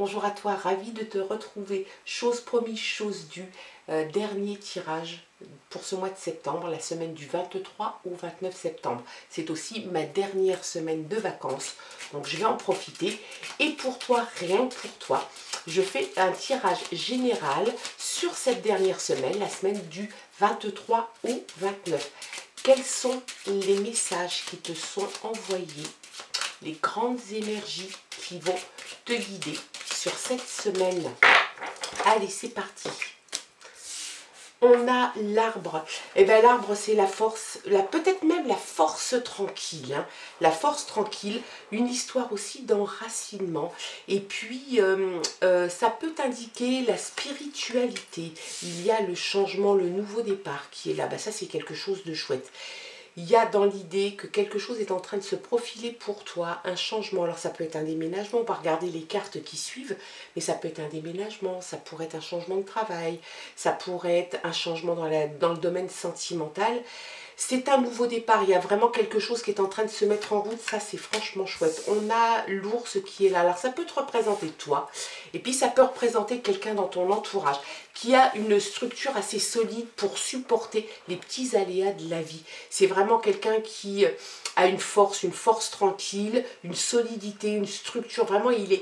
bonjour à toi, ravie de te retrouver. Chose promise, chose due. Dernier tirage pour ce mois de septembre, la semaine du 23 au 29 septembre. C'est aussi ma dernière semaine de vacances, donc je vais en profiter. Et pour toi, rien que pour toi, je fais un tirage général sur cette dernière semaine, la semaine du 23 au 29. Quels sont les messages qui te sont envoyés, les grandes énergies qui vont te guider sur cette semaine? Allez, c'est parti. On a l'arbre. Et bien l'arbre, c'est la force, peut-être même la force tranquille. Hein. La force tranquille, une histoire aussi d'enracinement. Et puis, ça peut indiquer la spiritualité. Il y a le changement, le nouveau départ qui est là. Ben, ça, c'est quelque chose de chouette. Il y a dans l'idée que quelque chose est en train de se profiler pour toi, un changement. Alors ça peut être un déménagement, on va regarder les cartes qui suivent, mais ça peut être un déménagement, ça pourrait être un changement de travail, ça pourrait être un changement dans le domaine sentimental. C'est un nouveau départ, il y a vraiment quelque chose qui est en train de se mettre en route, ça c'est franchement chouette. On a l'ours qui est là, alors ça peut te représenter toi, et puis ça peut représenter quelqu'un dans ton entourage qui a une structure assez solide pour supporter les petits aléas de la vie. C'est vraiment quelqu'un qui a une force tranquille, une solidité, une structure, vraiment il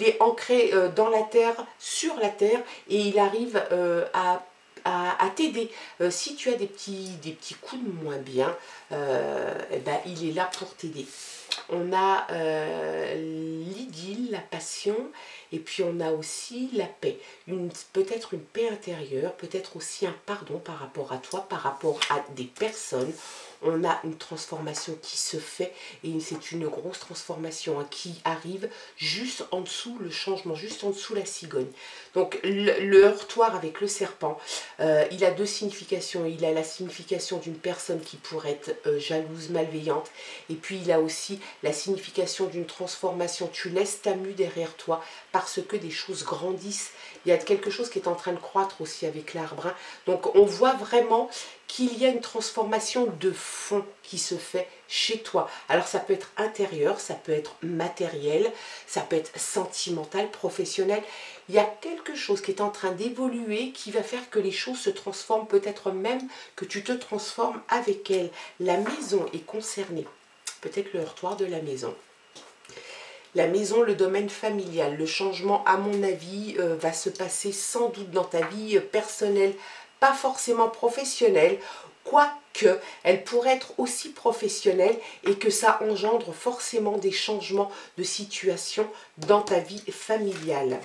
est ancré dans la terre, sur la terre, et il arrive à t'aider. Si tu as des petits coups de moins bien, eh ben, il est là pour t'aider. On a l'idylle, la passion, et puis on a aussi la paix. Peut-être une paix intérieure, peut-être aussi un pardon par rapport à toi, par rapport à des personnes. On a une transformation qui se fait, et c'est une grosse transformation hein, qui arrive juste en dessous, le changement, juste en dessous la cigogne. Donc le heurtoir avec le serpent, il a deux significations. Il a la signification d'une personne qui pourrait être jalouse, malveillante, et puis il a aussi la signification d'une transformation. Tu laisses ta mue derrière toi parce que des choses grandissent. Il y a quelque chose qui est en train de croître aussi avec l'arbre. Hein. Donc on voit vraiment qu'il y a une transformation de fond qui se fait chez toi. Alors ça peut être intérieur, ça peut être matériel, ça peut être sentimental, professionnel. Il y a quelque chose qui est en train d'évoluer qui va faire que les choses se transforment, peut-être même que tu te transformes avec elles. La maison est concernée, peut-être le heurtoir de la maison. La maison, le domaine familial, le changement, à mon avis, va se passer sans doute dans ta vie personnelle, pas forcément professionnelle, quoique elle pourrait être aussi professionnelle et que ça engendre forcément des changements de situation dans ta vie familiale.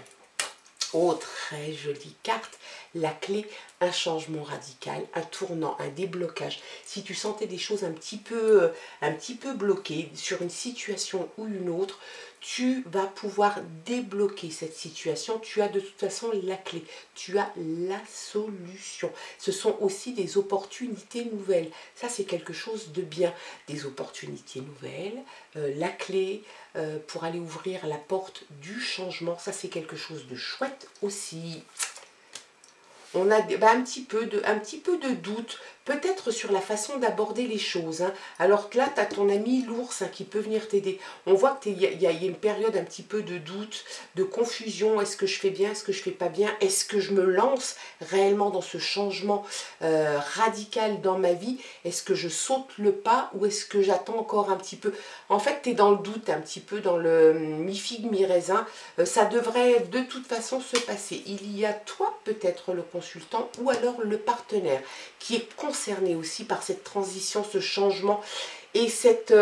Oh, très jolie carte, la clé, un changement radical, un tournant, un déblocage. Si tu sentais des choses un petit peu bloquées sur une situation ou une autre, tu vas pouvoir débloquer cette situation. Tu as de toute façon la clé, tu as la solution. Ce sont aussi des opportunités nouvelles. Ça, c'est quelque chose de bien. Des opportunités nouvelles, la clé pour aller ouvrir la porte du changement. Ça, c'est quelque chose de chouette aussi. On a un petit peu de doute, peut-être sur la façon d'aborder les choses. Hein. Alors que là, tu as ton ami l'ours hein, qui peut venir t'aider. On voit qu'il y a une période un petit peu de doute, de confusion. Est-ce que je fais bien, est-ce que je fais pas bien? Est-ce que je me lance réellement dans ce changement radical dans ma vie? Est-ce que je saute le pas ou est-ce que j'attends encore un petit peu? En fait, tu es dans le doute, un petit peu dans le mi-figue, mi-raisin. Ça devrait de toute façon se passer. Il y a toi peut-être le consultant ou alors le partenaire qui est concerné aussi par cette transition, ce changement et cette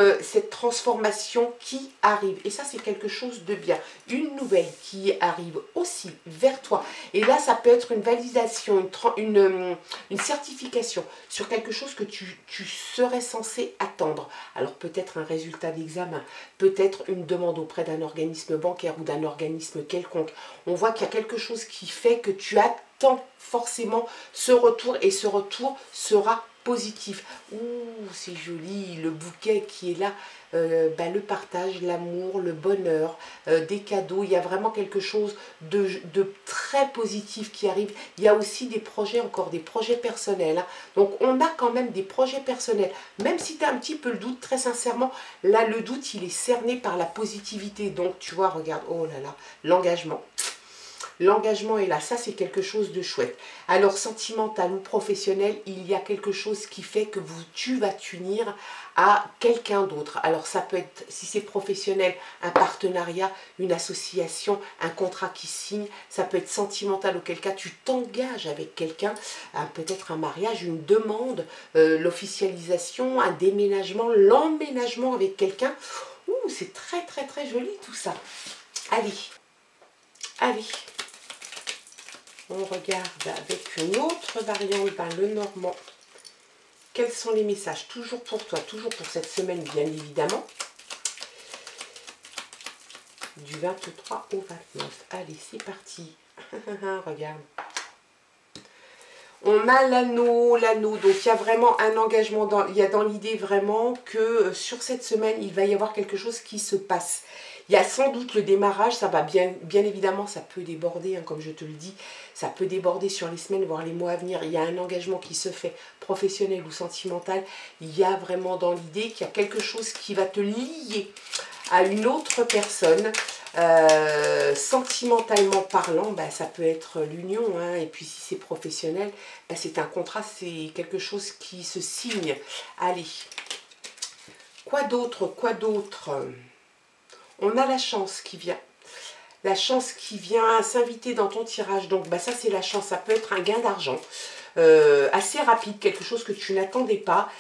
transformation qui arrive. Et ça, c'est quelque chose de bien. Une nouvelle qui arrive aussi vers toi. Et là, ça peut être une validation, une certification sur quelque chose que tu serais censé attendre. Alors, peut-être un résultat d'examen, peut-être une demande auprès d'un organisme bancaire ou d'un organisme quelconque. On voit qu'il y a quelque chose qui fait que tu attends forcément ce retour et ce retour sera positif. Ouh, c'est joli, le bouquet qui est là, le partage, l'amour, le bonheur, des cadeaux. Il y a vraiment quelque chose de très positif qui arrive. Il y a aussi des projets, encore des projets personnels. Hein. Donc on a quand même des projets personnels. Même si tu as un petit peu le doute, très sincèrement, là le doute il est cerné par la positivité. Donc tu vois, regarde, oh là là, l'engagement. L'engagement est là, ça c'est quelque chose de chouette. Alors sentimental ou professionnel, il y a quelque chose qui fait que tu vas t'unir à quelqu'un d'autre. Alors ça peut être, si c'est professionnel, un partenariat, une association, un contrat qui signe. Ça peut être sentimental, auquel cas tu t'engages avec quelqu'un, peut-être un mariage, une demande, l'officialisation, un déménagement, l'emménagement avec quelqu'un. Ouh, c'est très très très joli tout ça. Allez, allez. On regarde avec une autre variante, le normand. Quels sont les messages? Toujours pour toi, toujours pour cette semaine, bien évidemment. Du 23 au 29. Allez, c'est parti. Regarde. On a l'anneau. Donc il y a vraiment un engagement, il y a dans l'idée vraiment que sur cette semaine, il va y avoir quelque chose qui se passe. Il y a sans doute le démarrage, ça va bien évidemment, ça peut déborder, hein, comme je te le dis, ça peut déborder sur les semaines, voire les mois à venir. Il y a un engagement qui se fait, professionnel ou sentimental. Il y a vraiment dans l'idée qu'il y a quelque chose qui va te lier à une autre personne. Sentimentalement parlant, ça peut être l'union, hein, et puis si c'est professionnel, c'est un contrat, c'est quelque chose qui se signe. Allez, quoi d'autre? On a la chance qui vient. La chance qui vient s'inviter dans ton tirage. Donc ça c'est la chance, ça peut être un gain d'argent. Assez rapide, quelque chose que tu n'attendais pas.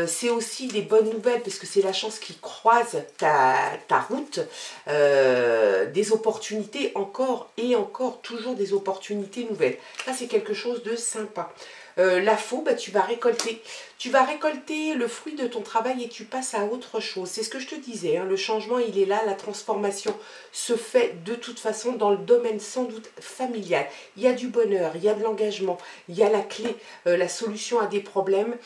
C'est aussi des bonnes nouvelles parce que c'est la chance qui croise ta route. Des opportunités encore et encore, toujours des opportunités nouvelles. Ça c'est quelque chose de sympa. La faux, tu vas récolter. Tu vas récolter le fruit de ton travail et tu passes à autre chose. C'est ce que je te disais, hein, le changement il est là, la transformation se fait de toute façon dans le domaine sans doute familial. Il y a du bonheur, il y a de l'engagement, il y a la clé, la solution à des problèmes.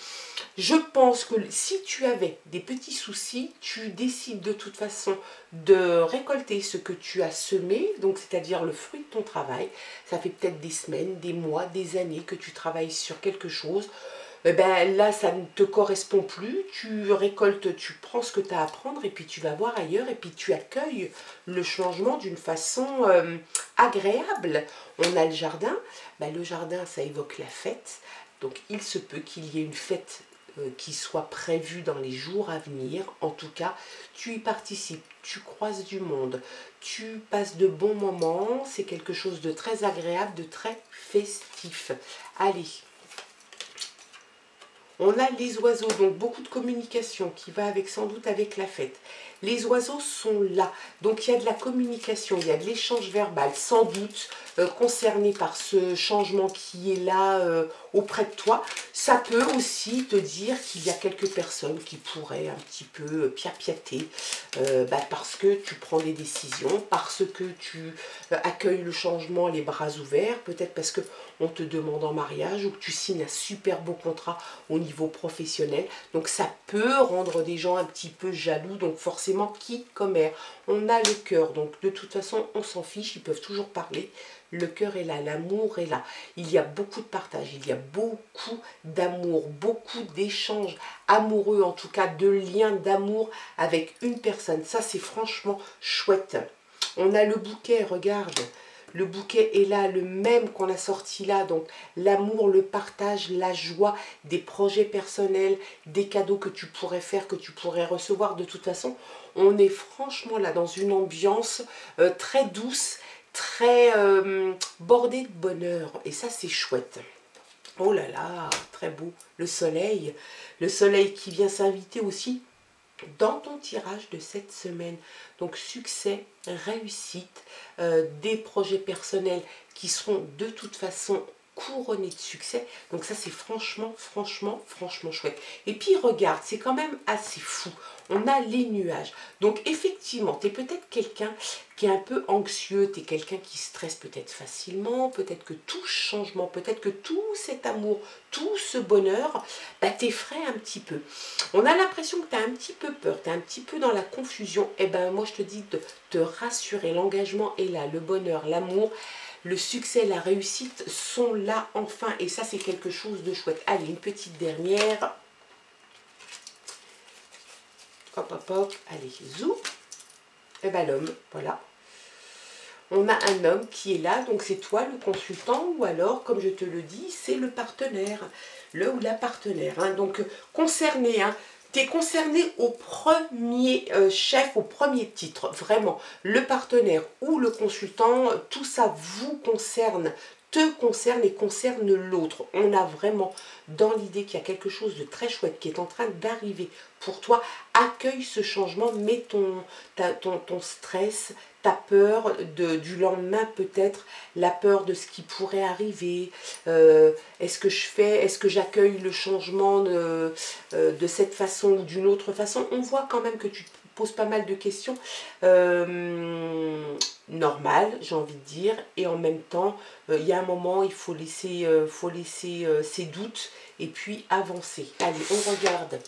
Je pense que si tu avais des petits soucis, tu décides de toute façon de récolter ce que tu as semé, donc c'est-à-dire le fruit de ton travail. Ça fait peut-être des semaines, des mois, des années que tu travailles sur quelque chose. Là, ça ne te correspond plus. Tu récoltes, tu prends ce que tu as à prendre et puis tu vas voir ailleurs et puis tu accueilles le changement d'une façon agréable. On a le jardin. Le jardin, ça évoque la fête. Donc, il se peut qu'il y ait une fête qui soit prévue dans les jours à venir. En tout cas, tu y participes, tu croises du monde, tu passes de bons moments. C'est quelque chose de très agréable, de très festif. Allez. On a les oiseaux, donc beaucoup de communication qui va avec sans doute avec la fête. Les oiseaux sont là, donc il y a de la communication, il y a de l'échange verbal, sans doute concerné par ce changement qui est là auprès de toi. Ça peut aussi te dire qu'il y a quelques personnes qui pourraient un petit peu piapiater parce que tu prends des décisions, parce que tu accueilles le changement les bras ouverts, peut-être parce que on te demande en mariage ou que tu signes un super beau contrat au niveau professionnel. Donc ça peut rendre des gens un petit peu jaloux, donc forcément qui commère. On a le cœur, donc de toute façon on s'en fiche, ils peuvent toujours parler. Le cœur est là, l'amour est là. Il y a beaucoup de partage, il y a beaucoup d'amour, beaucoup d'échanges amoureux, en tout cas de liens d'amour avec une personne. Ça c'est franchement chouette. On a le bouquet, regarde. Le bouquet est là, le même qu'on a sorti là, donc l'amour, le partage, la joie, des projets personnels, des cadeaux que tu pourrais faire, que tu pourrais recevoir. De toute façon, on est franchement là dans une ambiance très douce, très bordée de bonheur. Et ça, c'est chouette. Oh là là, très beau. Le soleil qui vient s'inviter aussi dans ton tirage de cette semaine. Donc succès, réussite, des projets personnels qui seront de toute façon couronné de succès. Donc ça, c'est franchement chouette. Et puis, regarde, c'est quand même assez fou. On a les nuages. Donc, effectivement, tu es peut-être quelqu'un qui est un peu anxieux, tu es quelqu'un qui stresse peut-être facilement, peut-être que tout changement, peut-être que tout cet amour, tout ce bonheur, bah, t'effraie un petit peu. On a l'impression que tu as un petit peu peur, tu es un petit peu dans la confusion. Eh ben, moi, je te dis de te rassurer, l'engagement est là, le bonheur, l'amour, le succès, la réussite sont là enfin. Et ça, c'est quelque chose de chouette. Allez, une petite dernière. Hop, hop, hop. Allez, zou. Et bien, l'homme, voilà. On a un homme qui est là, donc c'est toi le consultant, ou alors, comme je te le dis, c'est le partenaire, le ou la partenaire. Hein. Donc, concerné, hein, tu es concerné au premier chef, au premier titre, vraiment. Le partenaire ou le consultant, tout ça vous concerne, te concerne et concerne l'autre. On a vraiment dans l'idée qu'il y a quelque chose de très chouette qui est en train d'arriver pour toi. Accueille ce changement, mets ton stress, ta peur du lendemain peut-être, la peur de ce qui pourrait arriver, est-ce que j'accueille le changement de cette façon ou d'une autre façon. On voit quand même que tu te poses pas mal de questions normales, j'ai envie de dire, et en même temps, il y a un moment, il faut laisser ses doutes et puis avancer. Allez, on regarde.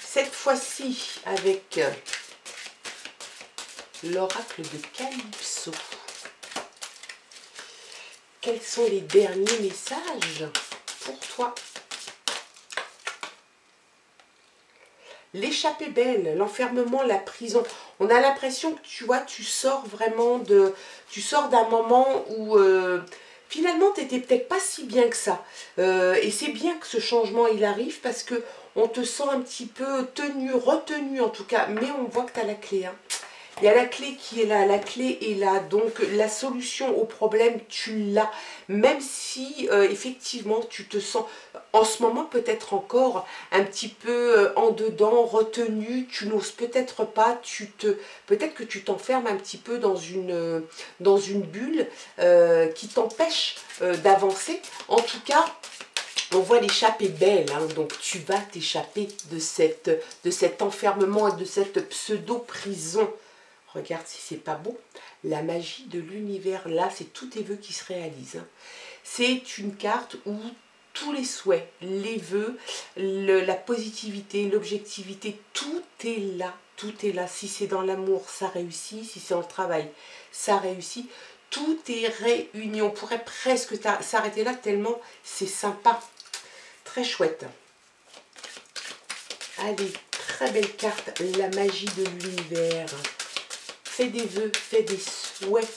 Cette fois-ci, avec l'oracle de Calypso. Quels sont les derniers messages pour toi? L'échappée belle, l'enfermement, la prison. On a l'impression que tu vois, tu sors vraiment de... Tu sors d'un moment où... finalement, tu n'étais peut-être pas si bien que ça. Et c'est bien que ce changement, il arrive parce que on te sent un petit peu tenu, retenu en tout cas. Mais on voit que tu as la clé. Hein. Il y a la clé qui est là, la clé est là. Donc, la solution au problème, tu l'as. Même si, effectivement, tu te sens, en ce moment, peut-être encore un petit peu en dedans, retenu. Tu n'oses peut-être pas. Peut-être que tu t'enfermes un petit peu dans une bulle qui t'empêche d'avancer. En tout cas, on voit l'échappée belle, hein, donc tu vas t'échapper de cet enfermement et de cette pseudo-prison. Regarde si c'est pas beau. La magie de l'univers, là, c'est tous tes vœux qui se réalisent. Hein. C'est une carte où tous les souhaits, les vœux, la positivité, l'objectivité, tout est là. Tout est là. Si c'est dans l'amour, ça réussit. Si c'est dans le travail, ça réussit. Tout est réuni. On pourrait presque s'arrêter là tellement c'est sympa. Très chouette. Allez, très belle carte. La magie de l'univers. Fais des vœux, fais des souhaits.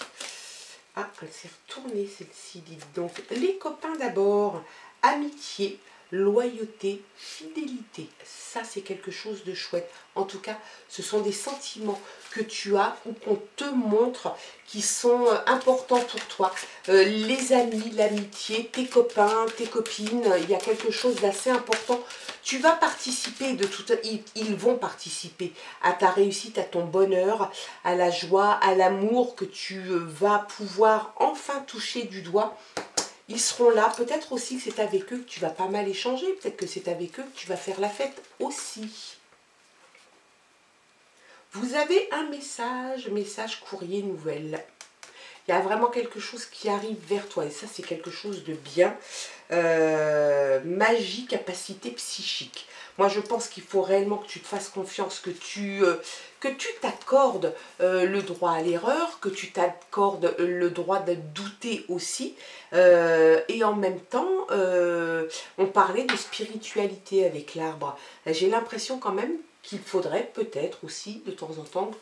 Ah, elle s'est retournée celle-ci, dites donc. Les copains d'abord. Amitié, loyauté, fidélité. Ça, c'est quelque chose de chouette. En tout cas, ce sont des sentiments que tu as ou qu'on te montre qui sont importants pour toi. Les amis, l'amitié, tes copains, tes copines, il y a quelque chose d'assez important. Tu vas participer de tout, ils vont participer à ta réussite, à ton bonheur, à la joie, à l'amour que tu vas pouvoir enfin toucher du doigt. Ils seront là, peut-être aussi que c'est avec eux que tu vas pas mal échanger, peut-être que c'est avec eux que tu vas faire la fête aussi. Vous avez un message courrier nouvelle. Il y a vraiment quelque chose qui arrive vers toi et ça c'est quelque chose de bien. Magie, capacité psychique. Moi je pense qu'il faut réellement que tu te fasses confiance, que tu t'accordes le droit à l'erreur, que tu t'accordes le droit de douter aussi. Et en même temps, on parlait de spiritualité avec l'arbre. J'ai l'impression quand même qu'il faudrait peut-être aussi de temps en temps que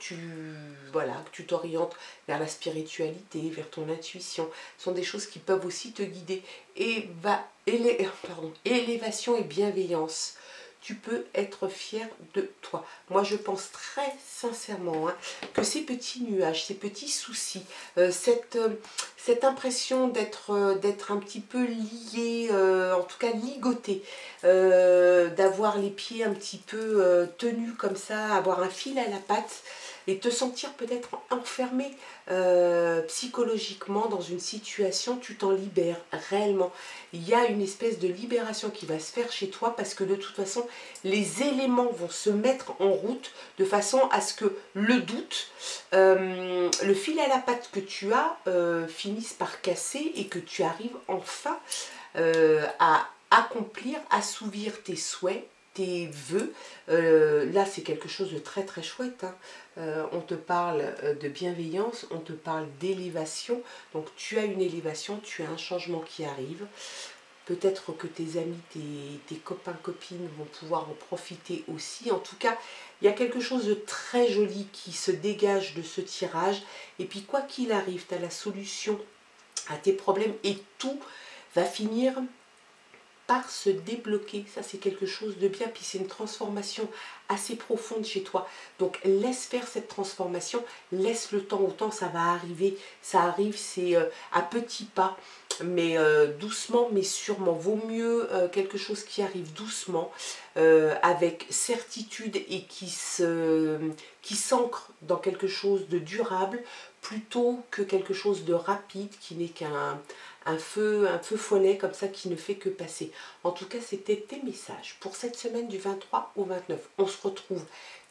tu t'orientes vers la spiritualité, vers ton intuition. Ce sont des choses qui peuvent aussi te guider. Et élévation et bienveillance. Tu peux être fier de toi. Moi, je pense très sincèrement que ces petits nuages, ces petits soucis, cette impression d'être un petit peu lié, en tout cas ligoté, d'avoir les pieds un petit peu tenus comme ça, avoir un fil à la patte, et te sentir peut-être enfermé psychologiquement dans une situation, tu t'en libères réellement. Il y a une espèce de libération qui va se faire chez toi parce que de toute façon, les éléments vont se mettre en route de façon à ce que le doute, le fil à la patte que tu as finisse par casser et que tu arrives enfin à accomplir, assouvir tes souhaits, tes vœux. Là, c'est quelque chose de très très chouette. Hein. On te parle de bienveillance, on te parle d'élévation. Donc tu as une élévation, tu as un changement qui arrive. Peut-être que tes amis, tes copains, copines vont pouvoir en profiter aussi. En tout cas, il y a quelque chose de très joli qui se dégage de ce tirage. Et puis quoi qu'il arrive, tu as la solution à tes problèmes et tout va finir par se débloquer. Ça, c'est quelque chose de bien. Puis c'est une transformation assez profonde chez toi. Donc laisse faire cette transformation, laisse le temps au temps, ça va arriver. Ça arrive, c'est à petits pas, mais doucement, mais sûrement. Vaut mieux quelque chose qui arrive doucement, avec certitude et qui s'ancre dans quelque chose de durable, plutôt que quelque chose de rapide qui n'est qu'un feu follet comme ça qui ne fait que passer. En tout cas, c'était tes messages pour cette semaine du 23 au 29. On se retrouve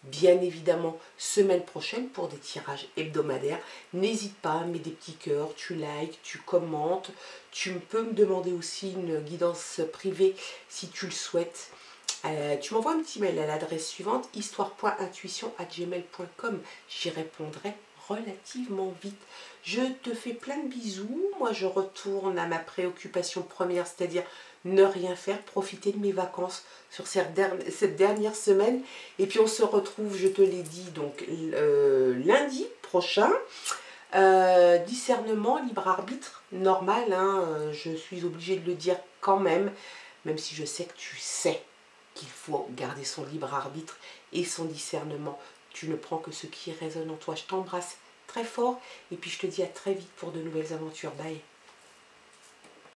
bien évidemment semaine prochaine pour des tirages hebdomadaires. N'hésite pas, mets des petits cœurs, tu likes, tu commentes. Tu peux me demander aussi une guidance privée si tu le souhaites. Tu m'envoies un petit mail à l'adresse suivante, histoire.intuition@gmail.com. J'y répondrai relativement vite. Je te fais plein de bisous. Moi, je retourne à ma préoccupation première, c'est-à-dire ne rien faire, profiter de mes vacances sur cette dernière semaine. Et puis, on se retrouve, je te l'ai dit, donc lundi prochain. Discernement, libre arbitre, normal, hein, je suis obligée de le dire quand même si je sais que tu sais qu'il faut garder son libre arbitre et son discernement. Tu ne prends que ce qui résonne en toi. Je t'embrasse très fort et puis je te dis à très vite pour de nouvelles aventures. Bye.